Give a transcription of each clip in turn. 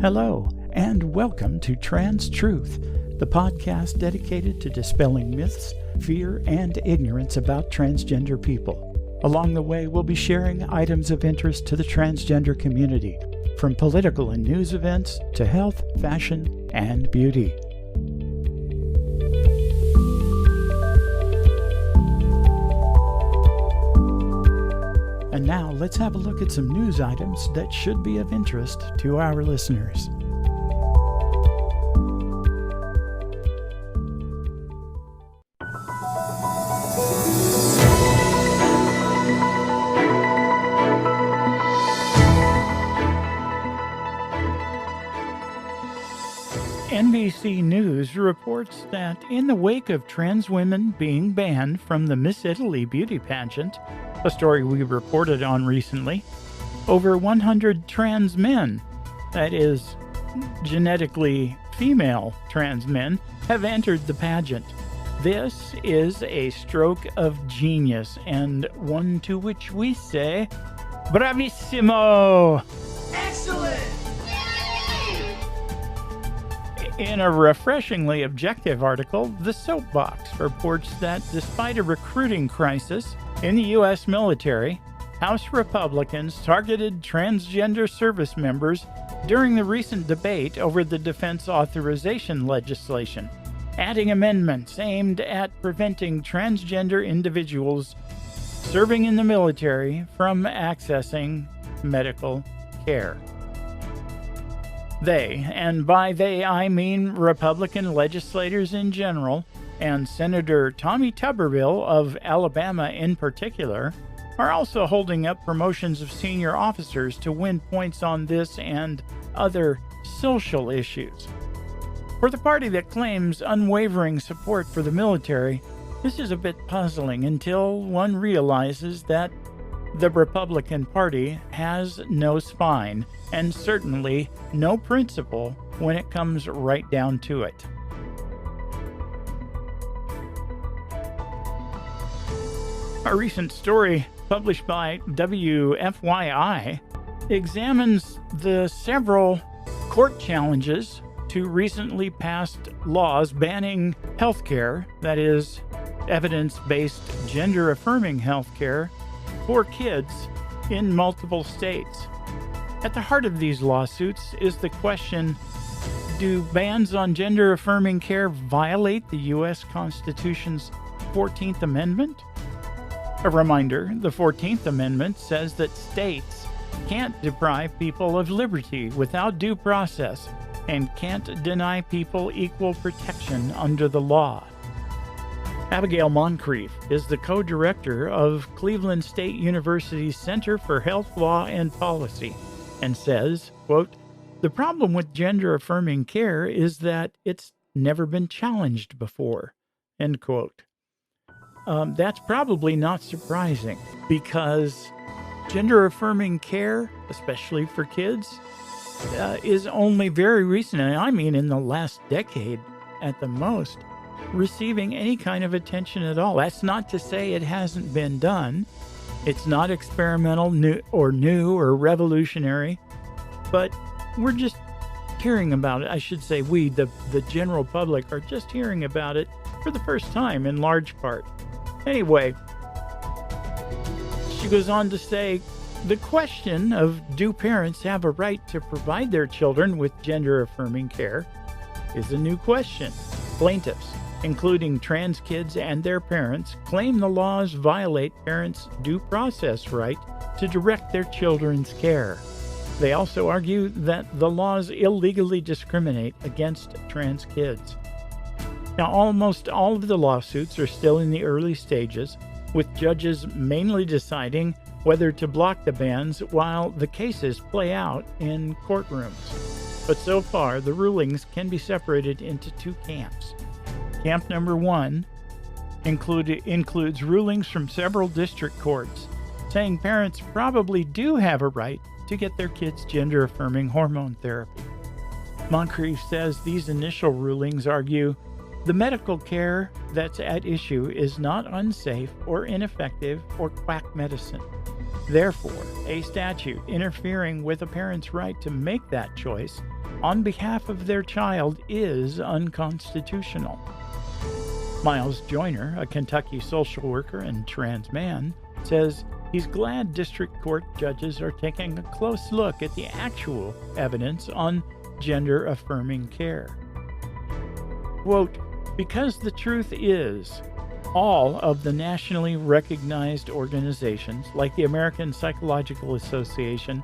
Hello, and welcome to Trans Truth, the podcast dedicated to dispelling myths, fear, and ignorance about transgender people. Along the way, we'll be sharing items of interest to the transgender community, from political and news events to health, fashion, and beauty. And now, let's have a look at some news items that should be of interest to our listeners. NBC News reports that in the wake of trans women being banned from the Miss Italy beauty pageant, a story we reported on recently, over 100 trans men, that is, genetically female trans men, have entered the pageant. This is a stroke of genius, and one to which we say, bravissimo! Excellent! In a refreshingly objective article, The Soapbox reports that despite a recruiting crisis in the U.S. military, House Republicans targeted transgender service members during the recent debate over the defense authorization legislation, adding amendments aimed at preventing transgender individuals serving in the military from accessing medical care. They, and by they I mean Republican legislators in general, and Senator Tommy Tuberville of Alabama in particular, are also holding up promotions of senior officers to win points on this and other social issues. For the party that claims unwavering support for the military, this is a bit puzzling until one realizes that the Republican Party has no spine and certainly no principle when it comes right down to it. A recent story published by WFYI examines the several court challenges to recently passed laws banning healthcare, that is, evidence-based gender-affirming healthcare, for kids in multiple states. At the heart of these lawsuits is the question, do bans on gender-affirming care violate the U.S. Constitution's 14th Amendment? A reminder, the 14th Amendment says that states can't deprive people of liberty without due process and can't deny people equal protection under the law. Abigail Moncrief is the co-director of Cleveland State University's Center for Health Law and Policy and says, quote, "The problem with gender-affirming care is that it's never been challenged before," end quote. That's probably not surprising because gender-affirming care, especially for kids, is only very recent, and I mean in the last decade at the most, receiving any kind of attention at all. That's not to say it hasn't been done. It's not experimental, new or revolutionary, but we're just hearing about it. I should say we, the general public, are just hearing about it for the first time in large part. Anyway, she goes on to say, the question of do parents have a right to provide their children with gender-affirming care is a new question. Plaintiffs, including trans kids and their parents, claim the laws violate parents' due process right to direct their children's care. They also argue that the laws illegally discriminate against trans kids. Now, almost all of the lawsuits are still in the early stages, with judges mainly deciding whether to block the bans while the cases play out in courtrooms. But so far, the rulings can be separated into two camps. Camp number one includes rulings from several district courts saying parents probably do have a right to get their kids gender-affirming hormone therapy. Moncrief says these initial rulings argue the medical care that's at issue is not unsafe or ineffective or quack medicine. Therefore, a statute interfering with a parent's right to make that choice on behalf of their child is unconstitutional. Miles Joyner, a Kentucky social worker and trans man, says he's glad district court judges are taking a close look at the actual evidence on gender-affirming care. Quote, "Because the truth is, all of the nationally recognized organizations like the American Psychological Association,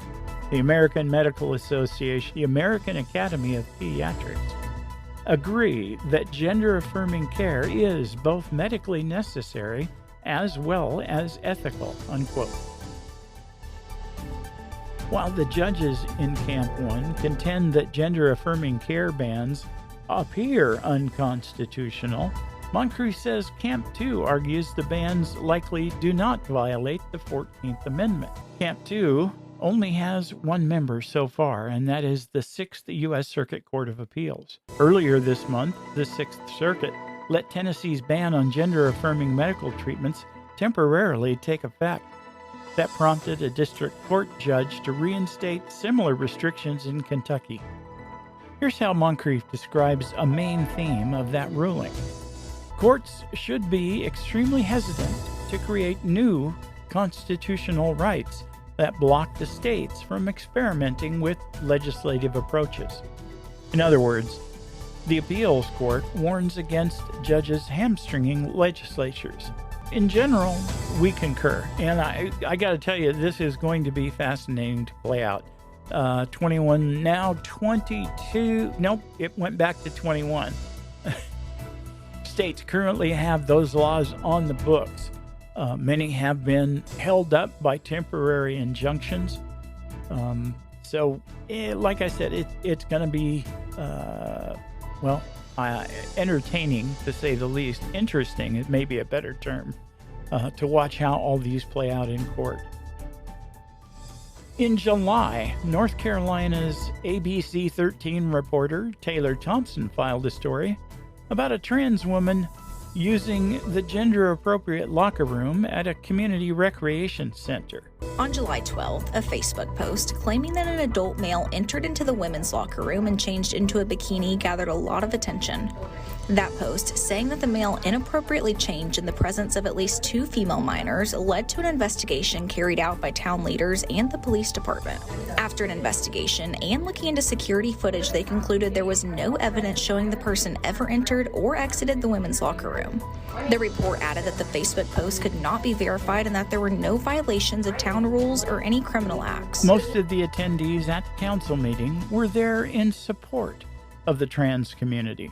the American Medical Association, the American Academy of Pediatrics, agree that gender-affirming care is both medically necessary as well as ethical," unquote. While the judges in Camp 1 contend that gender-affirming care bans appear unconstitutional, Moncrief says Camp 2 argues the bans likely do not violate the 14th Amendment. Camp 2 only has one member so far, and that is the 6th U.S. Circuit Court of Appeals. Earlier this month, the 6th Circuit let Tennessee's ban on gender-affirming medical treatments temporarily take effect. That prompted a district court judge to reinstate similar restrictions in Kentucky. Here's how Moncrief describes a main theme of that ruling. Courts should be extremely hesitant to create new constitutional rights that block the states from experimenting with legislative approaches. In other words, the appeals court warns against judges hamstringing legislatures. In general, we concur, and I got to tell you, this is going to be fascinating to play out. 21, now 22, nope, it went back to 21. States currently have those laws on the books. Many have been held up by temporary injunctions. Like I said, it's going to be, entertaining, to say the least. Interesting, it may be a better term, to watch how all these play out in court. In July, North Carolina's ABC 13 reporter Taylor Thompson filed a story about a trans woman using the gender-appropriate locker room at a community recreation center. On July 12th, a Facebook post claiming that an adult male entered into the women's locker room and changed into a bikini gathered a lot of attention. That post, saying that the male inappropriately changed in the presence of at least 2 female minors, led to an investigation carried out by town leaders and the police department. After an investigation and looking into security footage, they concluded there was no evidence showing the person ever entered or exited the women's locker room. The report added that the Facebook post could not be verified and that there were no violations of town rules or any criminal acts. Most of the attendees at the council meeting were there in support of the trans community.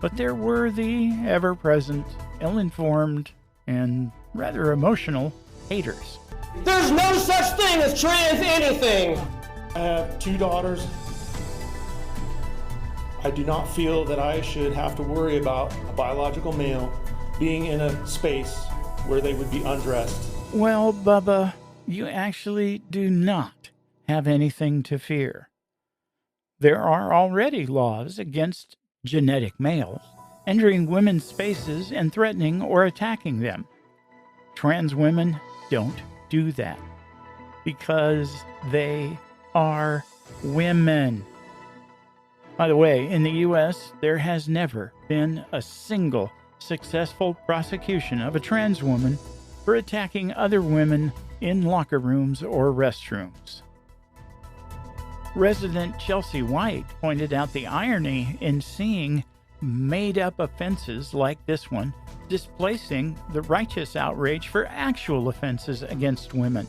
But there were the ever-present, ill-informed, and rather emotional haters. There's no such thing as trans anything! I have 2 daughters. I do not feel that I should have to worry about a biological male being in a space where they would be undressed. Well, Bubba, you actually do not have anything to fear. There are already laws against genetic males entering women's spaces and threatening or attacking them. Trans women don't do that because they are women. By the way, in the U.S., there has never been a single successful prosecution of a trans woman for attacking other women in locker rooms or restrooms. Resident Chelsea White pointed out the irony in seeing made-up offenses like this one displacing the righteous outrage for actual offenses against women.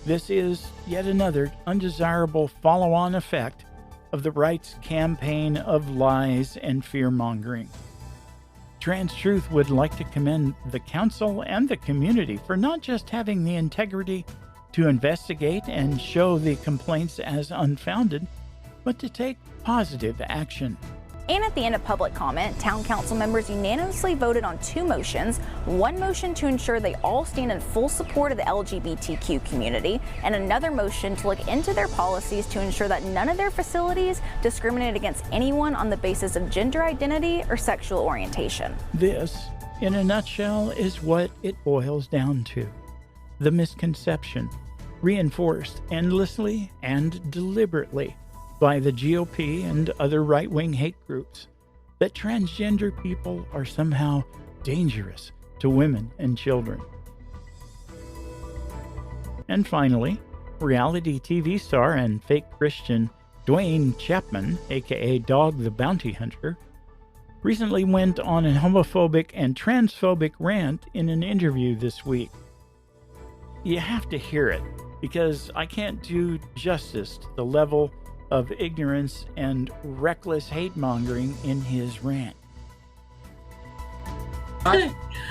This is yet another undesirable follow-on effect of the right's campaign of lies and fear-mongering. Trans Truth would like to commend the council and the community for not just having the integrity to investigate and show the complaints as unfounded, but to take positive action. And at the end of public comment, town council members unanimously voted on 2 motions. One motion to ensure they all stand in full support of the LGBTQ community, and another motion to look into their policies to ensure that none of their facilities discriminate against anyone on the basis of gender identity or sexual orientation. This, in a nutshell, is what it boils down to. The misconception reinforced endlessly and deliberately by the GOP and other right-wing hate groups, that transgender people are somehow dangerous to women and children. And finally, reality TV star and fake Christian Dwayne Chapman, aka Dog the Bounty Hunter, recently went on a homophobic and transphobic rant in an interview this week. You have to hear it, because I can't do justice to the level of ignorance and reckless hate-mongering in his rant.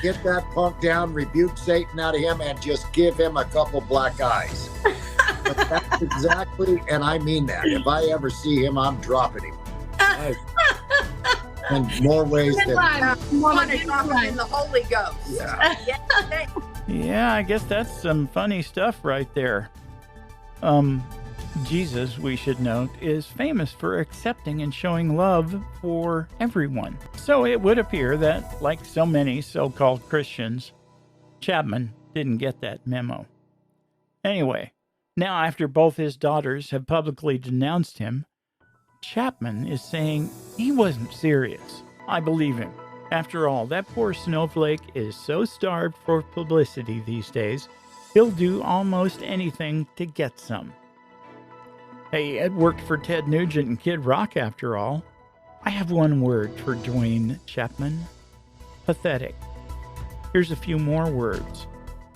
Get that punk down, rebuke Satan out of him, and just give him a couple black eyes. But that's exactly, and I mean that. If I ever see him, I'm dropping him. In more ways than Want to drop him in the Holy Ghost. Yeah. Yeah, I guess that's some funny stuff right there. Jesus, we should note, is famous for accepting and showing love for everyone. So it would appear that, like so many so-called Christians, Chapman didn't get that memo. Anyway, now after both his daughters have publicly denounced him, Chapman is saying he wasn't serious. I believe him. After all, that poor snowflake is so starved for publicity these days, he'll do almost anything to get some. Hey, it worked for Ted Nugent and Kid Rock after all. I have one word for Dwayne Chapman. Pathetic. Here's a few more words.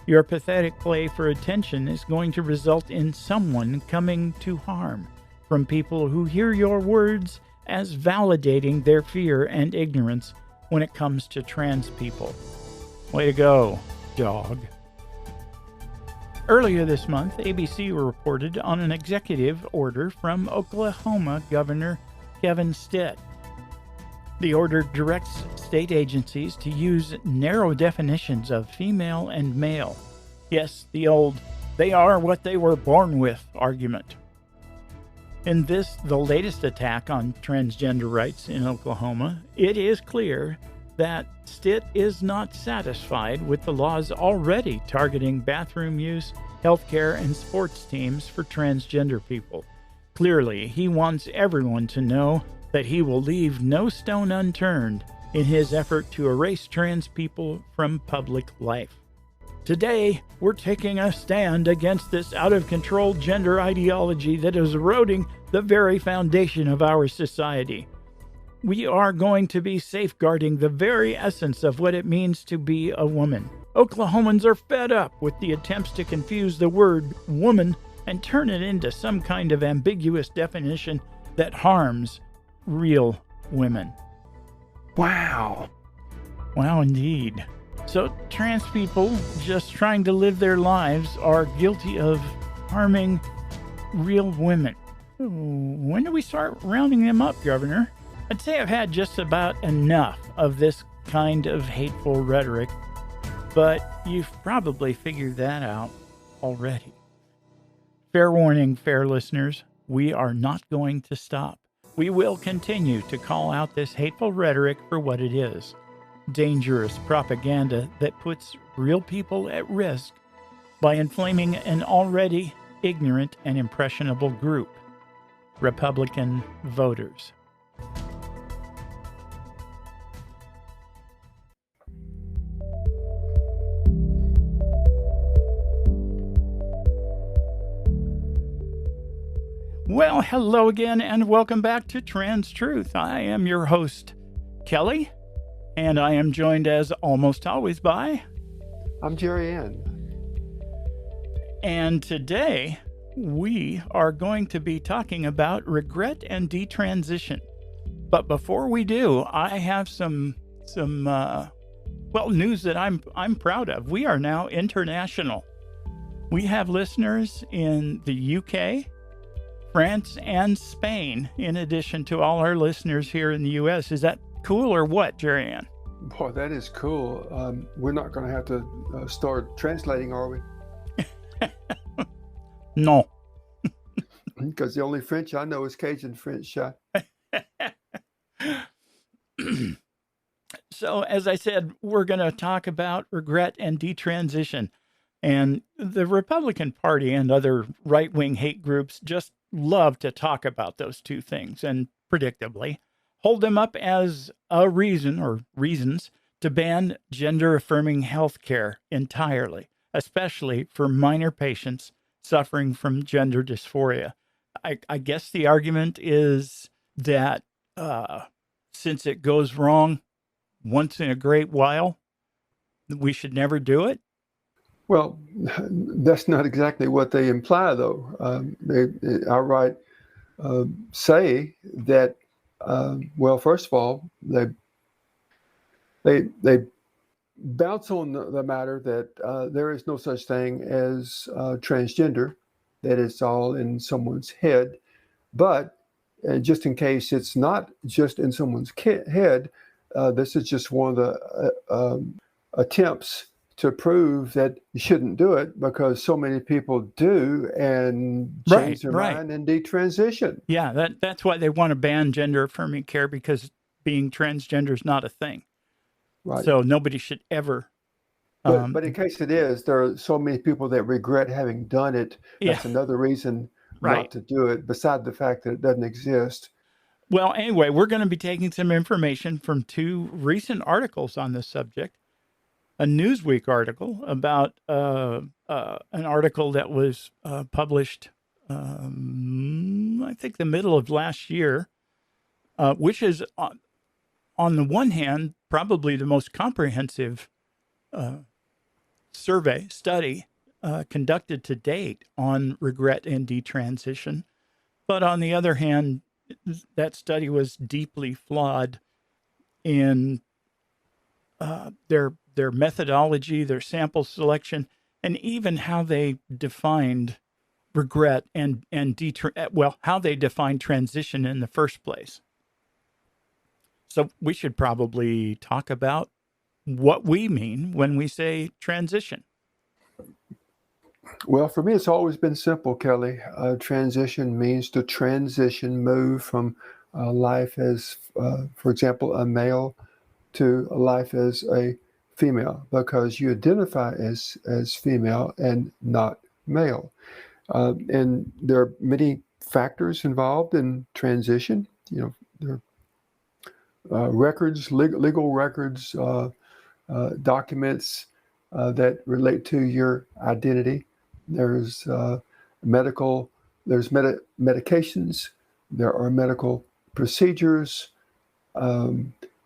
Your pathetic play for attention is going to result in someone coming to harm from people who hear your words as validating their fear and ignorance when it comes to trans people. Way to go, dog. Earlier this month, ABC reported on an executive order from Oklahoma Governor Kevin Stitt. The order directs state agencies to use narrow definitions of female and male. Yes, the old, they are what they were born with argument. In this, the latest attack on transgender rights in Oklahoma, it is clear that Stitt is not satisfied with the laws already targeting bathroom use, healthcare, and sports teams for transgender people. Clearly, he wants everyone to know that he will leave no stone unturned in his effort to erase trans people from public life. Today, we're taking a stand against this out-of-control gender ideology that is eroding the very foundation of our society. We are going to be safeguarding the very essence of what it means to be a woman. Oklahomans are fed up with the attempts to confuse the word woman and turn it into some kind of ambiguous definition that harms real women. Wow. Wow, indeed. So trans people just trying to live their lives are guilty of harming real women. When do we start rounding them up, Governor? I'd say I've had just about enough of this kind of hateful rhetoric, but you've probably figured that out already. Fair warning, fair listeners, we are not going to stop. We will continue to call out this hateful rhetoric for what it is. Dangerous propaganda that puts real people at risk by inflaming an already ignorant and impressionable group, Republican voters. Well, hello again, and welcome back to Trans Truth. I am your host, Kelly, and I am joined as almost always by... I'm Jerry Ann. And today, we are going to be talking about regret and detransition. But before we do, I have some news that I'm proud of. We are now international. We have listeners in the UK, France, and Spain, in addition to all our listeners here in the U.S. Is that cool or what, Jerry Ann? Boy, that is cool. We're not going to have to start translating, are we? No. Because the only French I know is Cajun French. So, as I said, we're going to talk about regret and detransition. And the Republican Party and other right-wing hate groups just love to talk about those two things and predictably hold them up as a reason or reasons to ban gender-affirming health care entirely, especially for minor patients suffering from gender dysphoria. I guess the argument is that since it goes wrong once in a great while, we should never do it. Well, that's not exactly what they imply, though. They outright say that. Well, first of all, they bounce on the matter that there is no such thing as transgender, that it's all in someone's head. But just in case it's not just in someone's head, this is just one of the attempts to prove that you shouldn't do it, because so many people do and change their mind and detransition. Yeah, that's why they want to ban gender affirming care, because being transgender is not a thing. Right. So nobody should ever. But in case it is, there are so many people that regret having done it. That's another reason not to do it, beside the fact that it doesn't exist. Well, anyway, we're going to be taking some information from two recent articles on this subject. A Newsweek article about an article that was published, I think, the middle of last year, which is, on the one hand, probably the most comprehensive study conducted to date on regret and detransition. But on the other hand, that study was deeply flawed in their methodology, their sample selection, and even how they defined regret and how they defined transition in the first place. So we should probably talk about what we mean when we say transition. Well, for me, it's always been simple, Kelly. Transition means to transition, move from life as, for example, a male to a life as a female, because you identify as female and not male. And there are many factors involved in transition. You know, there are records, legal records, documents that relate to your identity. There's medications, there are medical procedures,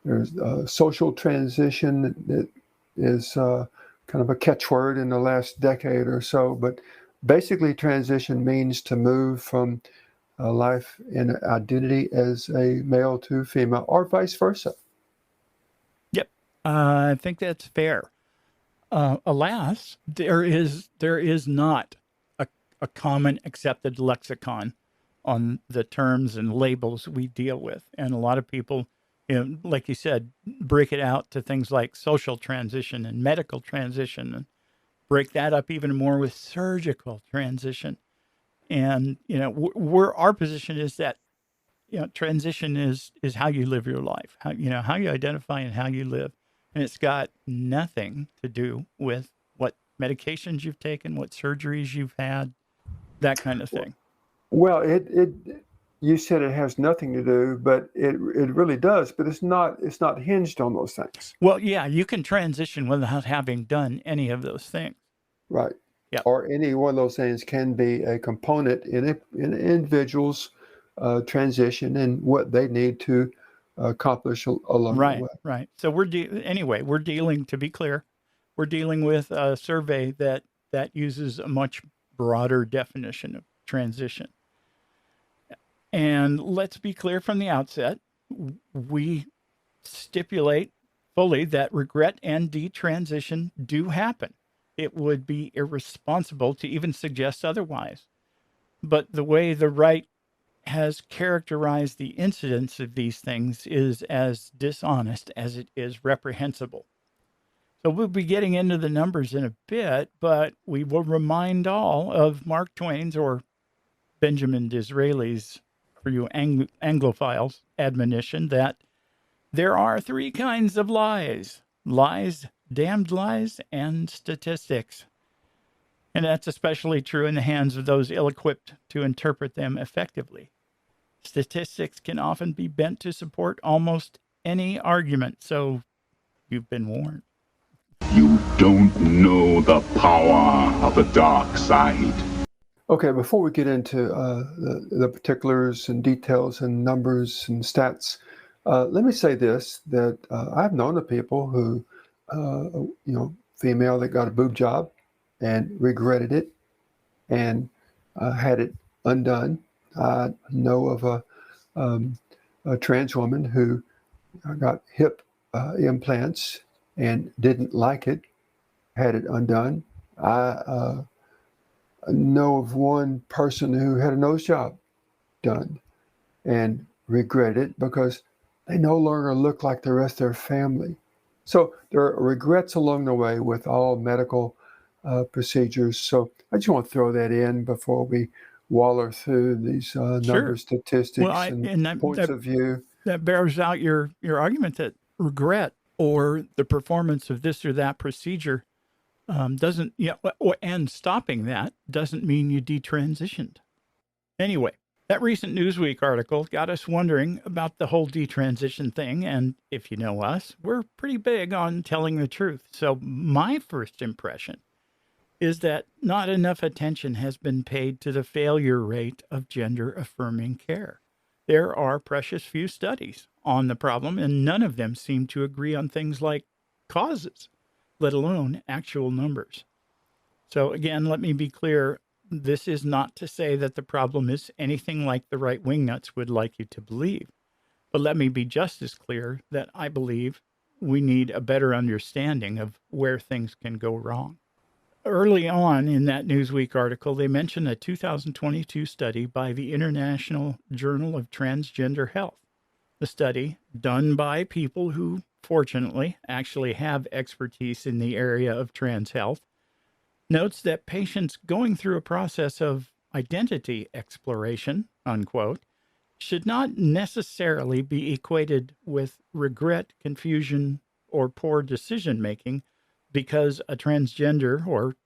there's social transition that is kind of a catchword in the last decade or so. But basically, transition means to move from a life and identity as a male to female, or vice versa. Yep, I think that's fair. Alas, there is not a common accepted lexicon on the terms and labels we deal with, and a lot of people, like you said, break it out to things like social transition and medical transition, and break that up even more with surgical transition. And our position is that transition is how you live your life, how you identify and how you live. And it's got nothing to do with what medications you've taken, what surgeries you've had, that kind of thing. Well, you said it has nothing to do, but it really does. But it's not hinged on those things. Well, yeah, you can transition without having done any of those things. Right. Yeah. Or any one of those things can be a component in an individual's transition and what they need to accomplish along the way. Right. So we're dealing, to be clear, we're dealing with a survey that uses a much broader definition of transition. And let's be clear from the outset, we stipulate fully that regret and detransition do happen. It would be irresponsible to even suggest otherwise. But the way the right has characterized the incidence of these things is as dishonest as it is reprehensible. So we'll be getting into the numbers in a bit, but we will remind all of Mark Twain's, or Benjamin Disraeli's, for you Anglophiles, admonition that there are three kinds of lies: lies, damned lies, and statistics. And that's especially true in the hands of those ill-equipped to interpret them effectively. Statistics can often be bent to support almost any argument, so you've been warned. You don't know the power of the dark side. Okay, before we get into the particulars and details and numbers and stats, let me say this, that I've known of people who, female that got a boob job and regretted it and had it undone. I know of a trans woman who got hip implants and didn't like it, had it undone. I know of one person who had a nose job done and regretted it because they no longer look like the rest of their family. So there are regrets along the way with all medical procedures. So I just want to throw that in before we waller through these numbers, statistics, and points of view. That bears out your argument that regret or the performance of this or that procedure doesn't, and stopping that doesn't mean you detransitioned. Anyway, that recent Newsweek article got us wondering about the whole detransition thing. And if you know us, we're pretty big on telling the truth. So my first impression is that not enough attention has been paid to the failure rate of gender affirming care. There are precious few studies on the problem, and none of them seem to agree on things like causes, let alone actual numbers. So again, let me be clear. This is not to say that the problem is anything like the right wingnuts would like you to believe. But let me be just as clear that I believe we need a better understanding of where things can go wrong. Early on in that Newsweek article, they mentioned a 2022 study by the International Journal of Transgender Health. The study, done by people who, fortunately, actually have expertise in the area of trans health, notes that patients going through a process of identity exploration, unquote, should not necessarily be equated with regret, confusion, or poor decision-making because a transgender or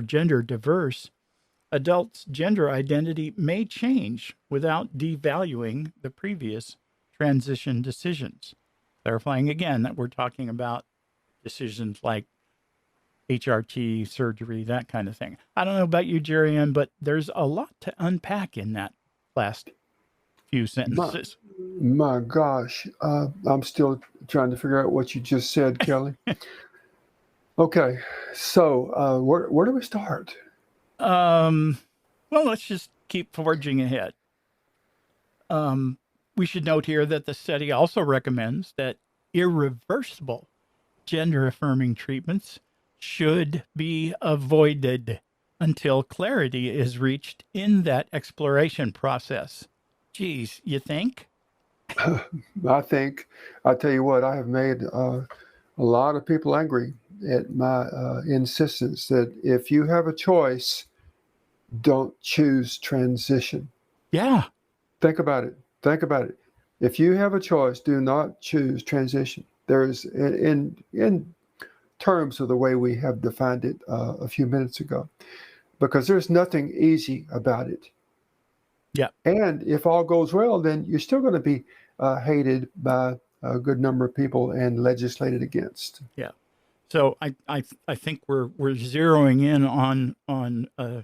gender diverse adult's gender identity may change without devaluing the previous transition decisions. Clarifying again that we're talking about decisions like HRT, surgery, that kind of thing. I don't know about you, Jerry, but there's a lot to unpack in that last few sentences. My gosh, I'm still trying to figure out what you just said, Kelly. Okay, so where do we start? Well, let's just keep forging ahead. We should note here that the study also recommends that irreversible gender-affirming treatments should be avoided until clarity is reached in that exploration process. Geez, you think? I think, I tell you what, I have made a lot of people angry at my insistence that if you have a choice, don't choose transition. Yeah. Think about it. If you have a choice, do not choose transition. There's, in terms of the way we have defined it a few minutes ago, because there's nothing easy about it. Yeah. And if all goes well, then you're still going to be hated by a good number of people and legislated against. Yeah. So I think we're zeroing in on a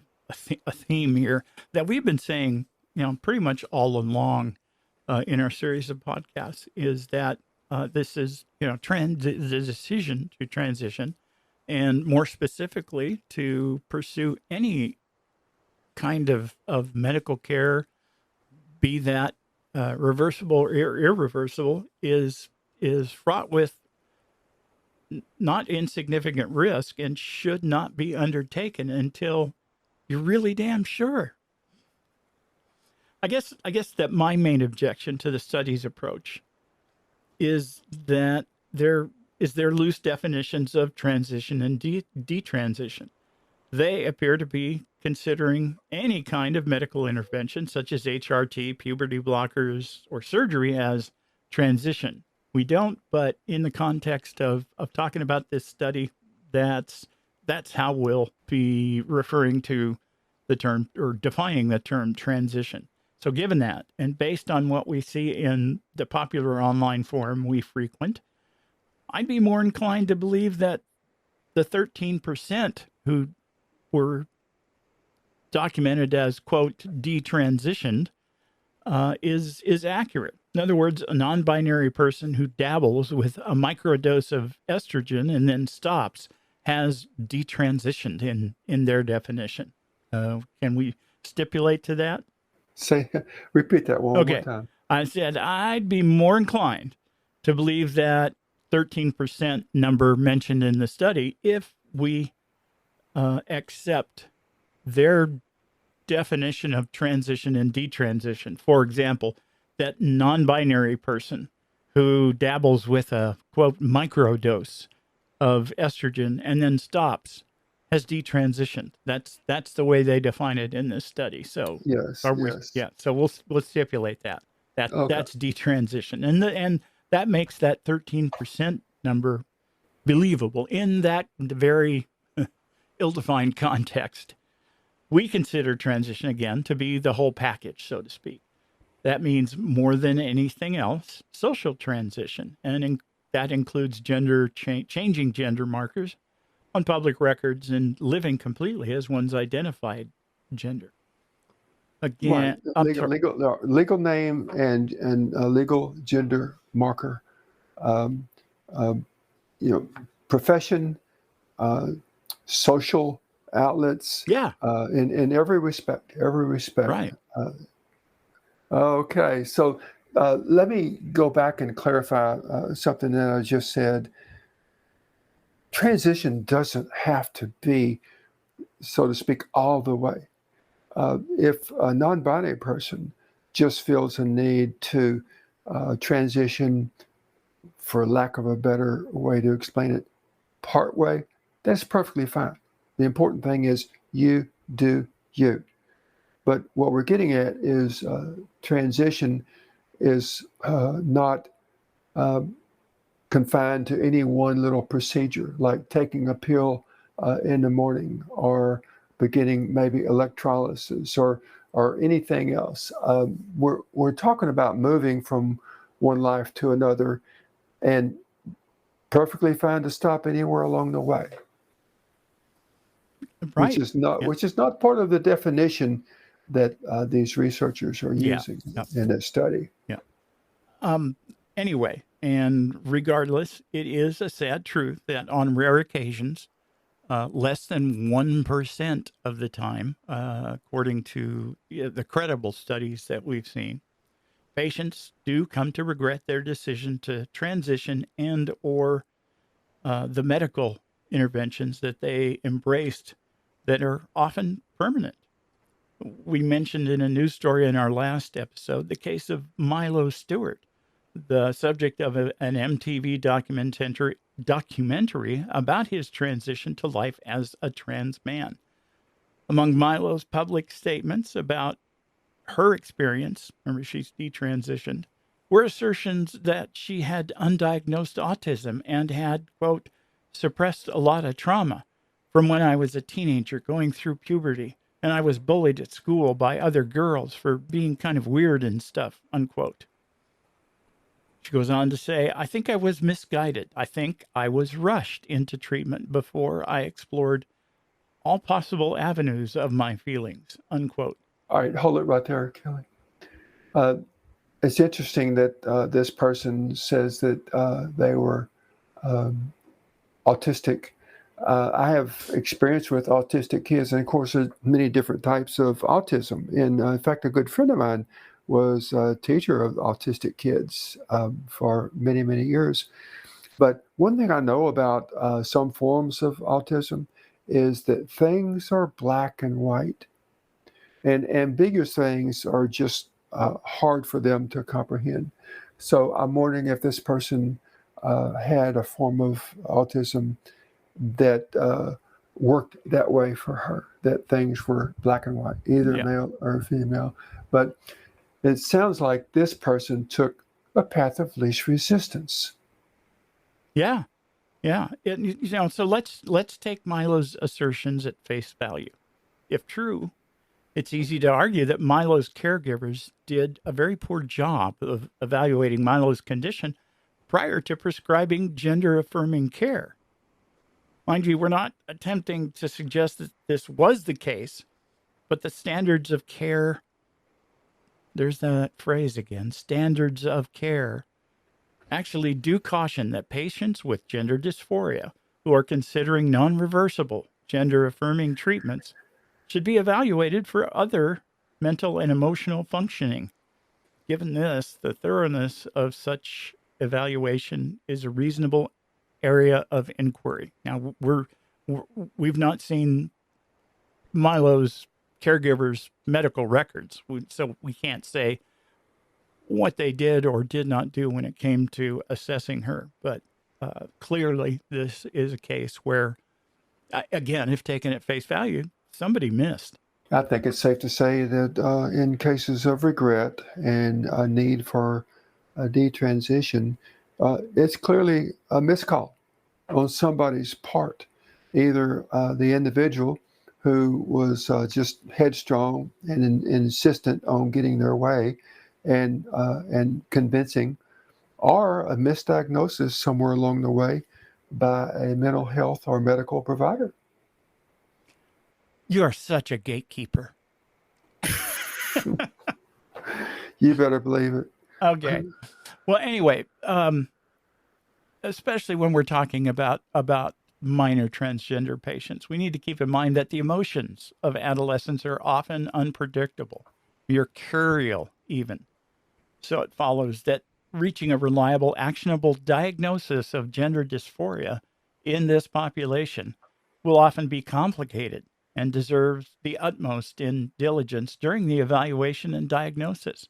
theme here that we've been saying, pretty much all along in our series of podcasts, is that this is, the decision to transition, and more specifically to pursue any kind of medical care, be that reversible or irreversible, is fraught with not insignificant risk and should not be undertaken until you're really damn sure. I guess that my main objection to the study's approach is that there loose definitions of transition and detransition. They appear to be considering any kind of medical intervention, such as HRT, puberty blockers, or surgery, as transition. We don't, but in the context of talking about this study, that's that's how we'll be referring to the term or defining the term transition. So given that, and based on what we see in the popular online forum we frequent, I'd be more inclined to believe that the 13% who were documented as, quote, detransitioned is accurate. In other words, a non-binary person who dabbles with a microdose of estrogen and then stops has detransitioned in their definition. Can we stipulate to that? Repeat that one Okay. more time. I said I'd be more inclined to believe that 13% number mentioned in the study if we accept their definition of transition and detransition. For example, that non-binary person who dabbles with a, quote, microdose of estrogen and then stops has detransitioned. That's the way they define it in this study. So Yes. yeah. So we'll stipulate that. Okay. That's detransition, and that makes that 13% number believable in that very ill-defined context. We consider transition, again, to be the whole package, so to speak. That means more than anything else, social transition, and that includes changing gender markers on public records and living completely as one's identified gender. Again, right. Legal name and legal gender marker. Profession, social outlets. Yeah. In every respect. Right. Okay. So let me go back and clarify something that I just said. Transition doesn't have to be, so to speak, all the way. If a non-binary person just feels a need to transition, for lack of a better way to explain it, part way, that's perfectly fine. The important thing is you do you. But what we're getting at is transition is not confined to any one little procedure, like taking a pill in the morning or beginning maybe electrolysis or anything else. We're talking about moving from one life to another, and perfectly fine to stop anywhere along the way. Right. Which is not part of the definition that these researchers are using in this study. Yeah. Anyway, and regardless, it is a sad truth that on rare occasions, less than 1% of the time, according to the credible studies that we've seen, patients do come to regret their decision to transition and or the medical interventions that they embraced that are often permanent. We mentioned in a news story in our last episode the case of Milo Stewart, the subject of an MTV documentary about his transition to life as a trans man. Among Milo's public statements about her experience, remember she's detransitioned, were assertions that she had undiagnosed autism and had, quote, suppressed a lot of trauma from when I was a teenager going through puberty, and I was bullied at school by other girls for being kind of weird and stuff, unquote. She goes on to say, I think I was misguided. I think I was rushed into treatment before I explored all possible avenues of my feelings, unquote. All right, hold it right there, Kelly. It's interesting that this person says that they were autistic. I have experience with autistic kids, and of course, there's many different types of autism. And in fact, a good friend of mine was a teacher of autistic kids for many, many years. But one thing I know about some forms of autism is that things are black and white, and ambiguous things are just hard for them to comprehend. So I'm wondering if this person had a form of autism that worked that way for her, that things were black and white, either male or female. But it sounds like this person took a path of least resistance. Yeah. Yeah. So let's take Milo's assertions at face value. If true, it's easy to argue that Milo's caregivers did a very poor job of evaluating Milo's condition prior to prescribing gender affirming care. Mind you, we're not attempting to suggest that this was the case, but the standards of care, there's that phrase again, standards of care, actually do caution that patients with gender dysphoria who are considering non-reversible gender affirming treatments should be evaluated for other mental and emotional functioning. Given this, the thoroughness of such evaluation is a reasonable area of inquiry. Now, we've not seen Milo's caregivers' medical records, so we can't say what they did or did not do when it came to assessing her. But clearly, this is a case where, again, if taken at face value, somebody missed. I think it's safe to say that in cases of regret and a need for a detransition, it's clearly a miscall on somebody's part. Either the individual who was just headstrong and insistent on getting their way and convincing, or a misdiagnosis somewhere along the way by a mental health or medical provider. You are such a gatekeeper. You better believe it. Okay. Well, anyway, especially when we're talking about minor transgender patients, we need to keep in mind that the emotions of adolescents are often unpredictable, mercurial even. So it follows that reaching a reliable, actionable diagnosis of gender dysphoria in this population will often be complicated and deserves the utmost in diligence during the evaluation and diagnosis.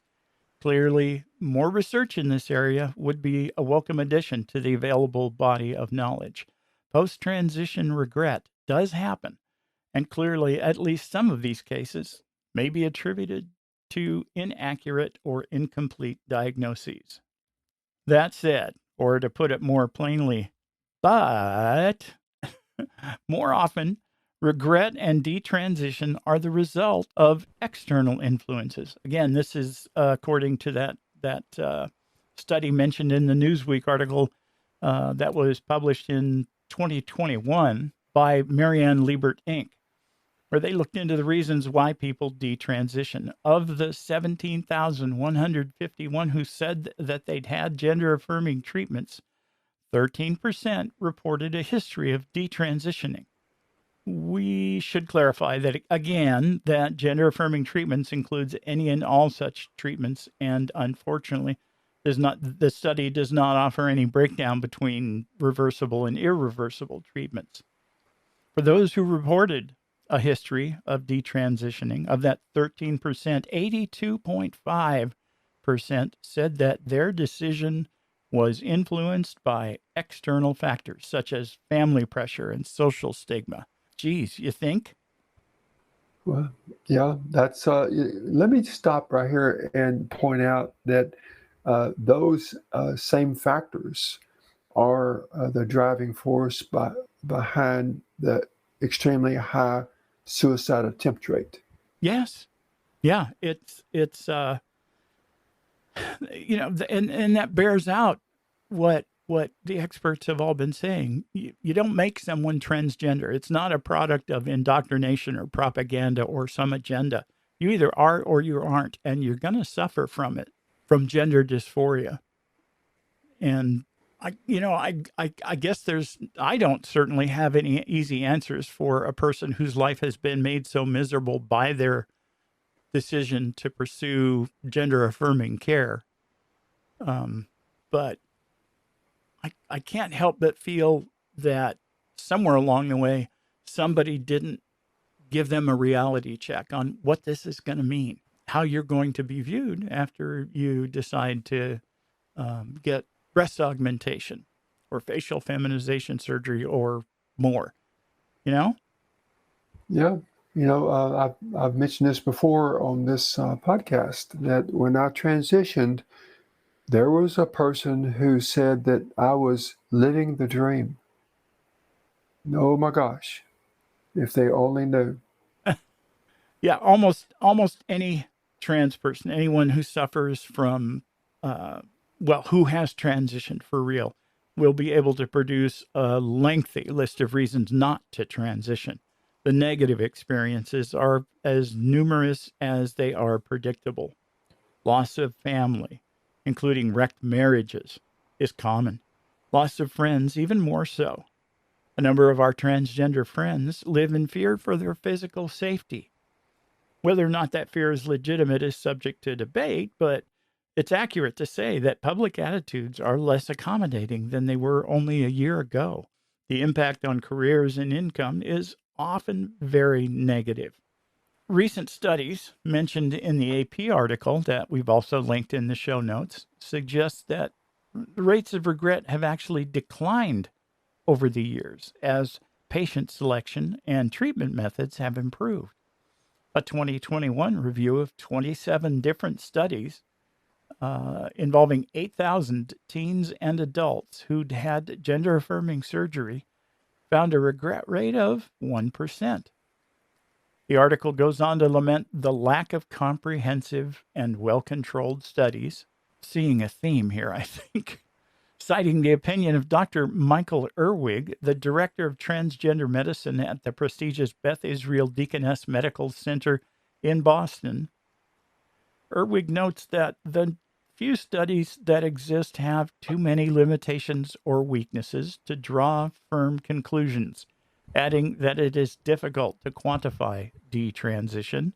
Clearly, more research in this area would be a welcome addition to the available body of knowledge. Post-transition regret does happen, and clearly at least some of these cases may be attributed to inaccurate or incomplete diagnoses. That said, or to put it more plainly, but more often, regret and detransition are the result of external influences. Again, this is according to that study mentioned in the Newsweek article that was published in 2021 by Marianne Liebert Inc., where they looked into the reasons why people detransition. Of the 17,151 who said that they'd had gender-affirming treatments, 13% reported a history of detransitioning. We should clarify that, again, that gender-affirming treatments includes any and all such treatments, and unfortunately, the study does not offer any breakdown between reversible and irreversible treatments. For those who reported a history of detransitioning, of that 13%, 82.5% said that their decision was influenced by external factors such as family pressure and social stigma. Geez, you think? Well, yeah, that's. Let me stop right here and point out that those same factors are the driving force behind the extremely high suicide attempt rate. Yes. Yeah, it's and that bears out what the experts have all been saying. You don't make someone transgender. It's not a product of indoctrination or propaganda or some agenda. You either are or you aren't, and you're going to suffer from it, from gender dysphoria. And I guess I don't certainly have any easy answers for a person whose life has been made so miserable by their decision to pursue gender affirming care. But I can't help but feel that somewhere along the way, somebody didn't give them a reality check on what this is going to mean, how you're going to be viewed after you decide to get breast augmentation or facial feminization surgery or more, Yeah. I've mentioned this before on this podcast, that when I transitioned, there was a person who said that I was living the dream. Oh my gosh, if they only knew. Yeah, almost any trans person, anyone who suffers from, who has transitioned for real, will be able to produce a lengthy list of reasons not to transition. The negative experiences are as numerous as they are predictable. Loss of family, including wrecked marriages, is common. Loss of friends, even more so. A number of our transgender friends live in fear for their physical safety. Whether or not that fear is legitimate is subject to debate, but it's accurate to say that public attitudes are less accommodating than they were only a year ago. The impact on careers and income is often very negative. Recent studies mentioned in the AP article that we've also linked in the show notes suggest that the rates of regret have actually declined over the years as patient selection and treatment methods have improved. A 2021 review of 27 different studies involving 8,000 teens and adults who'd had gender affirming surgery found a regret rate of 1%. The article goes on to lament the lack of comprehensive and well controlled studies, seeing a theme here, I think. Citing the opinion of Dr. Michael Irwig, the director of transgender medicine at the prestigious Beth Israel Deaconess Medical Center in Boston, Irwig notes that the few studies that exist have too many limitations or weaknesses to draw firm conclusions, adding that it is difficult to quantify detransition.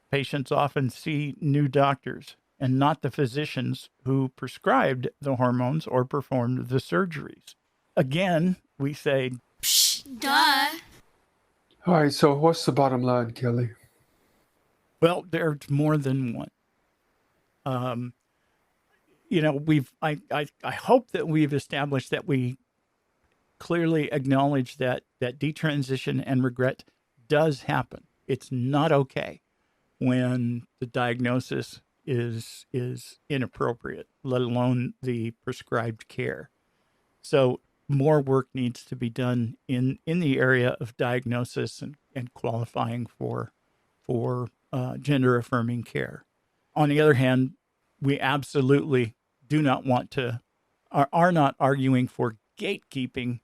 Patients often see new doctors and not the physicians who prescribed the hormones or performed the surgeries. Again, we say, Duh. All right, so what's the bottom line, Kelly? well, there's more than one. I hope that we've established that we clearly acknowledge that detransition and regret does happen. It's not okay when the diagnosis is inappropriate, let alone the prescribed care. So more work needs to be done in the area of diagnosis and qualifying for gender affirming care. On the other hand, we absolutely do not want to are not arguing for gatekeeping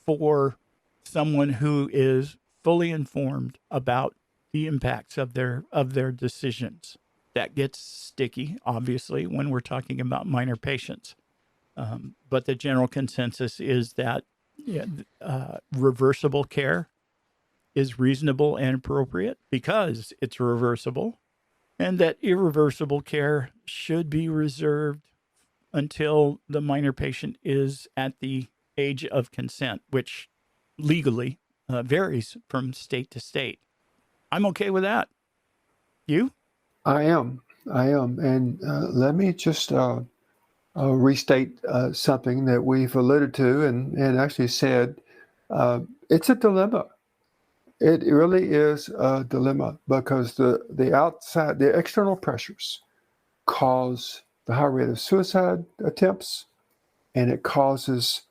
for someone who is fully informed about the impacts of their decisions. That gets sticky, obviously, when we're talking about minor patients. But the general consensus is that reversible care is reasonable and appropriate because it's reversible, and that irreversible care should be reserved until the minor patient is at the age of consent, which legally varies from state to state. I'm okay with that. You? I am. And let me just restate something that we've alluded to and actually said. It's a dilemma. It really is a dilemma because the external pressures cause the high rate of suicide attempts, and it causes,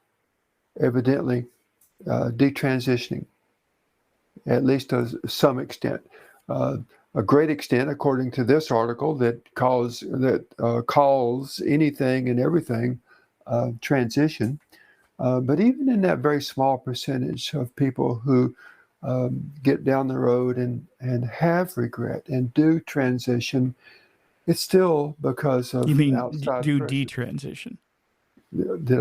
evidently, detransitioning, at least to some extent. A great extent, according to this article, that calls anything and everything transition. But even in that very small percentage of people who get down the road and have regret and do transition, it's still because of outside do pressure. detransition? What did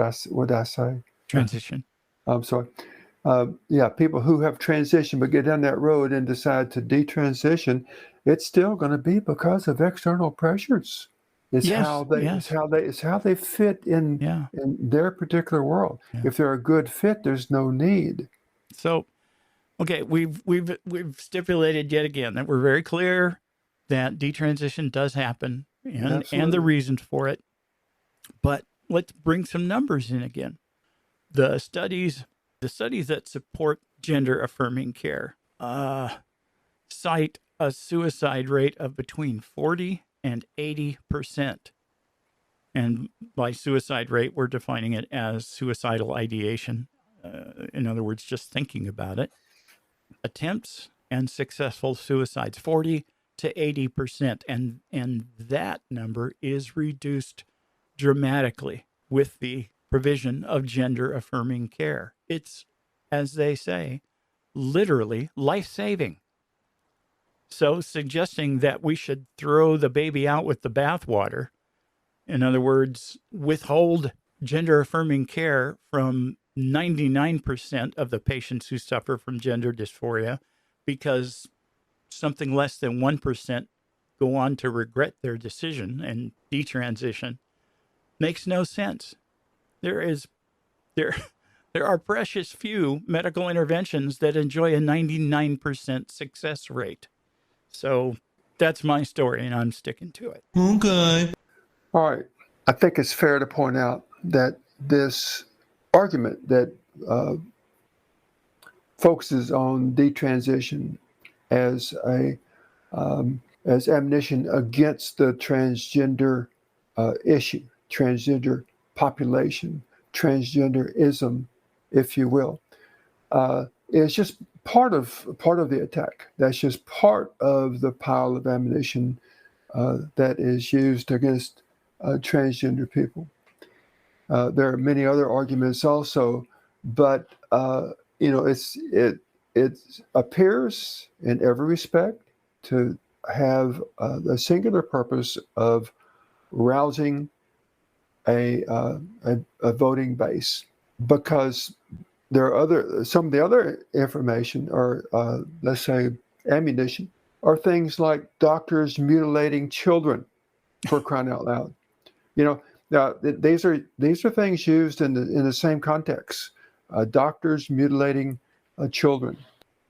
I say? Transition. I'm sorry. People who have transitioned but get down that road and decide to detransition, it's still going to be because of external pressures. It's how they fit in their particular world. Yeah. If they're a good fit, there's no need. So, okay, we've stipulated yet again that we're very clear that detransition does happen and the reasons for it. But let's bring some numbers in again. The studies that support gender affirming care cite a suicide rate of between 40 and 80%. And by suicide rate, we're defining it as suicidal ideation. in other words, just thinking about it, attempts and successful suicides, 40 to 80%. And that number is reduced dramatically with the provision of gender-affirming care. It's, as they say, literally life-saving. So suggesting that we should throw the baby out with the bathwater, in other words, withhold gender-affirming care from 99% of the patients who suffer from gender dysphoria because something less than 1% go on to regret their decision and detransition, makes no sense. There are precious few medical interventions that enjoy a 99% success rate. So that's my story, and I'm sticking to it. Okay. All right. I think it's fair to point out that this argument that focuses on detransition as as ammunition against the transgender issue, transgender population, transgenderism, if you will, is just part of the attack. That's just part of the pile of ammunition that is used against transgender people. There are many other arguments also, but it appears in every respect to have the singular purpose of rousing a voting base, because there are some of the other information, or let's say ammunition, are things like doctors mutilating children, for crying out loud. Now these are things used in the same context. Doctors mutilating children,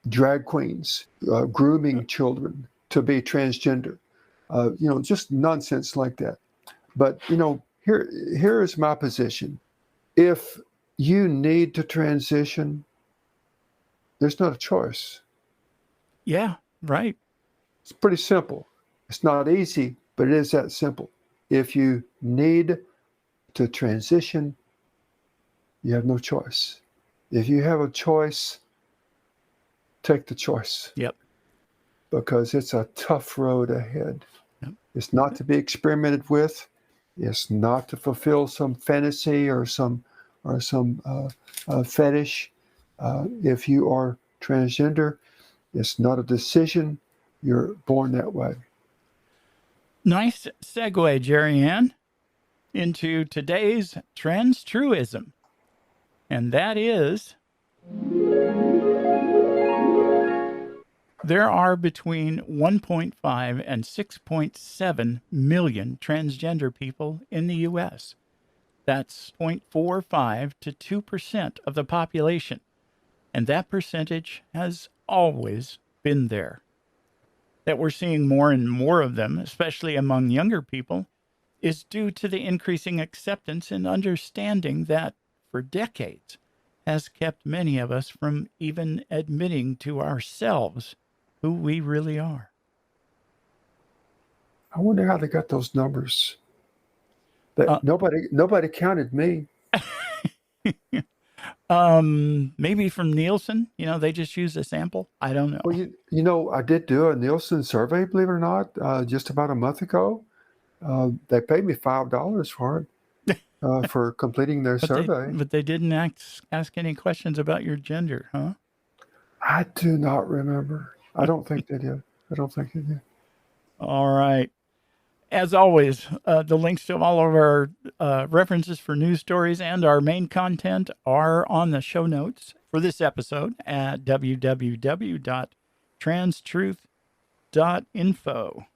drag queens grooming children to be transgender, just nonsense like that. But here is my position. If you need to transition, there's not a choice. Yeah, right. It's pretty simple. It's not easy, but it is that simple. If you need to transition, you have no choice. If you have a choice, take the choice. Yep. Because it's a tough road ahead. Yep. It's not to be experimented with. It's not to fulfill some fantasy or some fetish. If you are transgender, it's not a decision. You're born that way. Nice segue, Jerry Ann, into today's trans-truism. And that is, there are between 1.5 and 6.7 million transgender people in the U.S. That's 0.45 to 2% of the population. And that percentage has always been there. That we're seeing more and more of them, especially among younger people, is due to the increasing acceptance and understanding that, for decades, has kept many of us from even admitting to ourselves who we really are. I wonder how they got those numbers. Nobody counted me. Maybe from Nielsen. They just use a sample. I don't know. Well, I did do a Nielsen survey, believe it or not, just about a month ago. They paid me $5 for it, for completing their survey. But they didn't ask any questions about your gender, huh? I do not remember. I don't think they did. All right. As always, the links to all of our references for news stories and our main content are on the show notes for this episode at www.transtruth.info.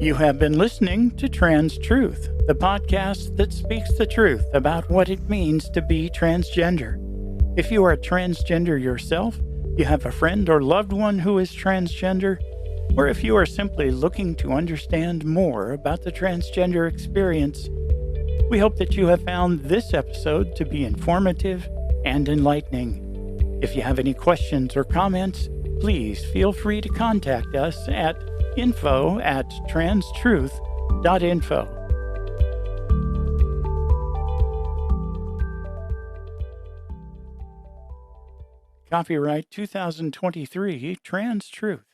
You have been listening to Trans Truth, the podcast that speaks the truth about what it means to be transgender. If you are a transgender yourself, you have a friend or loved one who is transgender, or if you are simply looking to understand more about the transgender experience, we hope that you have found this episode to be informative and enlightening. If you have any questions or comments, please feel free to contact us at info@transtruth.info. Copyright 2023 Trans Truth.